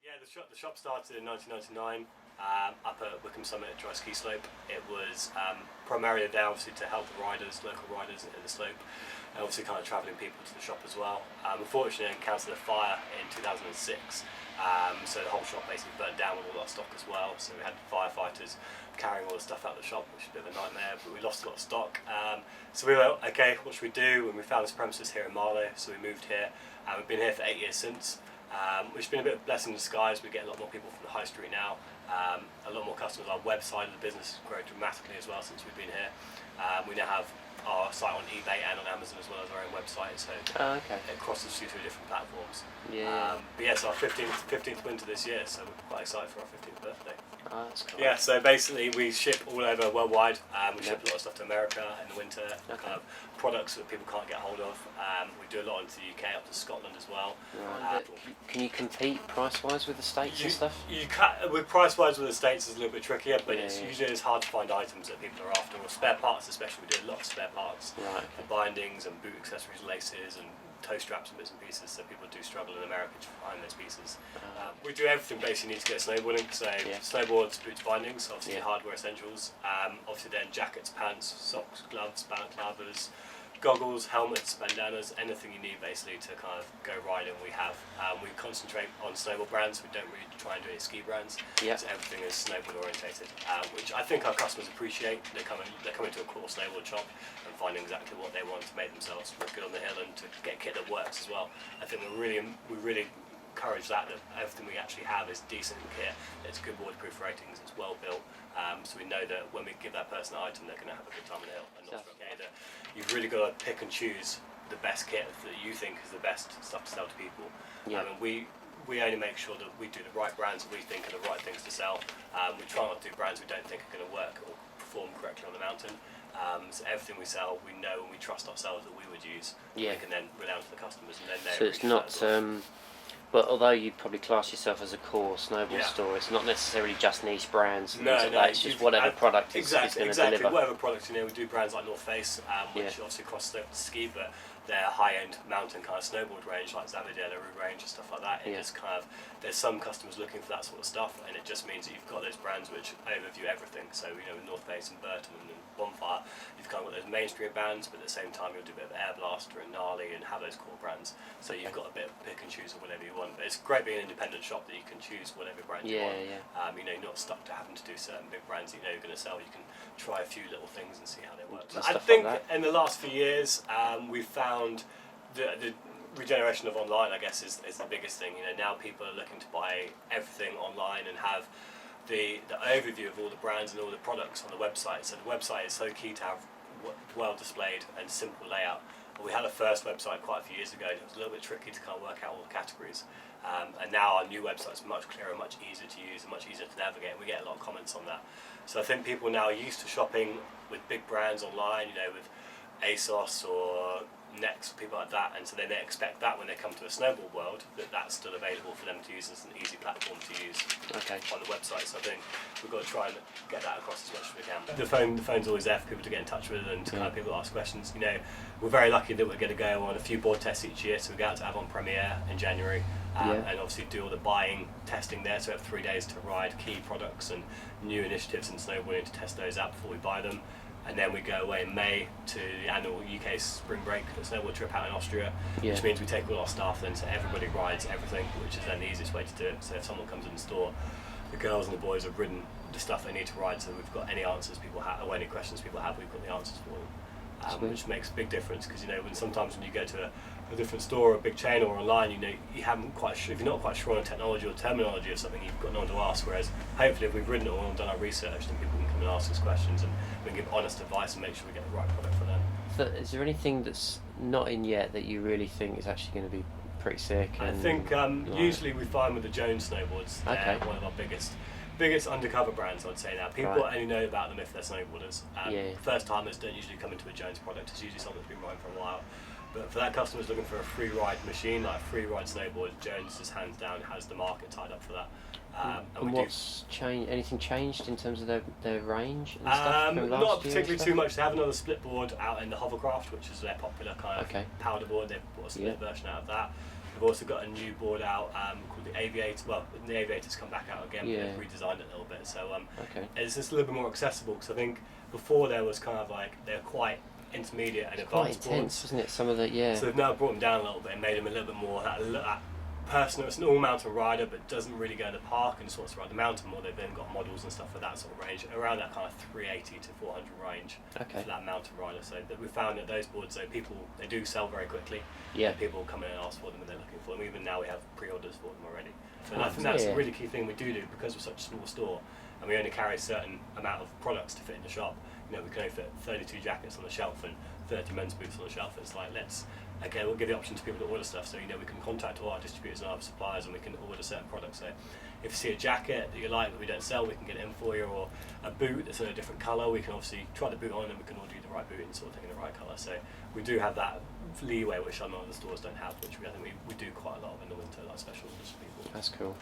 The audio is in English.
Yeah, the shop started in 1999 up at Wickham Summit Dry Ski Slope. It was primarily there obviously to help the riders, local riders in the slope, and obviously kind of travelling people to the shop as well. Unfortunately, I encountered a fire in 2006, so the whole shop basically burnt down with all our stock as well. So we had firefighters carrying all the stuff out of the shop, which was a bit of a nightmare, but we lost a lot of stock. So we were, okay, what should we do? And we found this premises here in Marlow, so we moved here. We've been here for 8 years since. Which has been a bit of a blessing in disguise. We get a lot more people from the high street now, a lot more customers. Our website of the business has grown dramatically as well since we've been here. We now have our site on eBay and on Amazon as well as our own website, so it crosses through different platforms. But yeah, it's our 15th winter this year, so we're quite excited for our 15th birthday. Oh, that's cool. Yeah, so basically we ship all over worldwide. We ship a lot of stuff to America in the winter, kind of products that people can't get hold of. We do a lot into the UK, up to Scotland as well. Right. Can you compete price-wise with the States and stuff? You can, with price-wise with the States it's a little bit trickier, but usually it's hard to find items that people are after, or spare parts especially. We do a lot of spare parts, bindings and boot accessories, laces and toe straps and bits and pieces, so people do struggle in America to find those pieces. We do everything basically you need to get snowboarding, so snowboards, boots, bindings, obviously hardware essentials, obviously then jackets, pants, socks, gloves, balaclavas, goggles, helmets, bandanas, anything you need basically to kind of go riding we have. We concentrate on snowboard brands, we don't really try and do any ski brands, so everything is snowboard orientated, which I think our customers appreciate. They're coming to a cool snowboard shop and finding exactly what they want to make themselves look good on the hill and to get kit that works as well. I think we really encourage that everything we actually have is decent kit, it's good waterproof ratings, it's well built, so we know that when we give that person an item they're going to have a good time on the hill and not struggle. You've really got to pick and choose the best kit that you think is the best stuff to sell to people. And we only make sure that we do the right brands that we think are the right things to sell. We try not to do brands we don't think are going to work or perform correctly on the mountain. So everything we sell, we know and we trust ourselves that we would use. We can then rely on to the customers, and then they. So it's not. But although you probably class yourself as a core snowboard store, it's not necessarily just niche brands. And like that. It's just whatever product is going to deliver. Whatever product, we do brands like North Face, which obviously cross slope to ski, but they're high-end mountain kind of snowboard range like Zavadilla, range and stuff like that. It just kind of, there's some customers looking for that sort of stuff, and it just means that you've got those brands which overview everything. So with North Face and Burton and Bonfire, you've kind of got those mainstream brands, but at the same time you'll do a bit of Air Blaster and Gnarly and have those core brands. So you've got a bit of pick and choose of whatever you want. But it's great being an independent shop that you can choose whatever brand you want. You're not stuck to having to do certain big brands that you're going to sell. You can try a few little things and see how they work. I think in the last few years we've found the regeneration of online, I guess, is the biggest thing. Now people are looking to buy everything online and have the overview of all the brands and all the products on the website. So the website is so key to have well displayed and simple layout. We had a first website quite a few years ago, and it was a little bit tricky to kind of work out all the categories. And now our new website is much clearer, much easier to use, and much easier to navigate. And we get a lot of comments on that. So I think people now are used to shopping with big brands online, with ASOS or Next, people like that, and so then they expect that when they come to a snowboard world, that's still available for them to use as an easy platform to use on the website. So I think we've got to try and get that across as much as we can. The phone's always there for people to get in touch with and to kind of people ask questions. We're very lucky that we're going to go on a few board tests each year, so we go out to Avon Premiere in January and obviously do all the buying testing there, so we have 3 days to ride key products and new initiatives in snowboarding to test those out before we buy them. And then we go away in May to the annual UK spring break snowboard trip out in Austria, which means we take all our staff then, so everybody rides everything, which is then the easiest way to do it. So if someone comes in the store, the girls and the boys have ridden the stuff they need to ride, so we've got any answers people have, or any questions people have, we've got the answers for them, which makes a big difference, because sometimes when you go to a different store or a big chain or online, you haven't quite sure, if you're not quite sure on the technology or terminology of something, you've got no one to ask, whereas hopefully if we've ridden it all and done our research, then people can come and ask us questions and we can give honest advice and make sure we get the right product for them. So is there anything that's not in yet that you really think is actually going to be pretty sick? I think usually we find with the Jones snowboards, they're one of our biggest undercover brands, I'd say now. People only know about them if they're snowboarders. First timers don't usually come into a Jones product, it's usually something that's been riding for a while. But for that customer who's looking for a free ride machine, like a free ride snowboard, Jones is hands down has the market tied up for that. And what's changed? Anything changed in terms of their range and stuff from last not year particularly too much. They have another split board out in the hovercraft, which is their popular kind of powder board. They've bought a split version out of that. They've also got a new board out called the Aviator. Well, the Aviator's come back out again, but they've redesigned it a little bit. So it's just a little bit more accessible, because I think before there was kind of like, they're quite intermediate and advanced quite intense, isn't it? Some of the So they've now brought them down a little bit and made them a little bit more that personal. It's an all-mountain rider, but doesn't really go in the park and just wants to ride the mountain more. They've then got models and stuff for that sort of range, around that kind of 380 to 400 range for that mountain rider. So we found that those boards, they do sell very quickly. Yeah. People come in and ask for them, and they're looking for them. Even now we have pre-orders for them already. So I think that's a really key thing we do, because we're such a small store and we only carry a certain amount of products to fit in the shop. You know, we can only fit 32 jackets on the shelf and 30 men's boots on the shelf. It's like, we'll give the option to people to order stuff, so we can contact all our distributors and our suppliers, and we can order certain products. So if you see a jacket that you like that we don't sell, we can get it in for you, or a boot that's in a different colour, we can obviously try the boot on and we can order you the right boot and sort of thing in the right colour. So we do have that leeway, which some other stores don't have, which I think we do quite a lot of in the winter, like special orders for people. That's cool.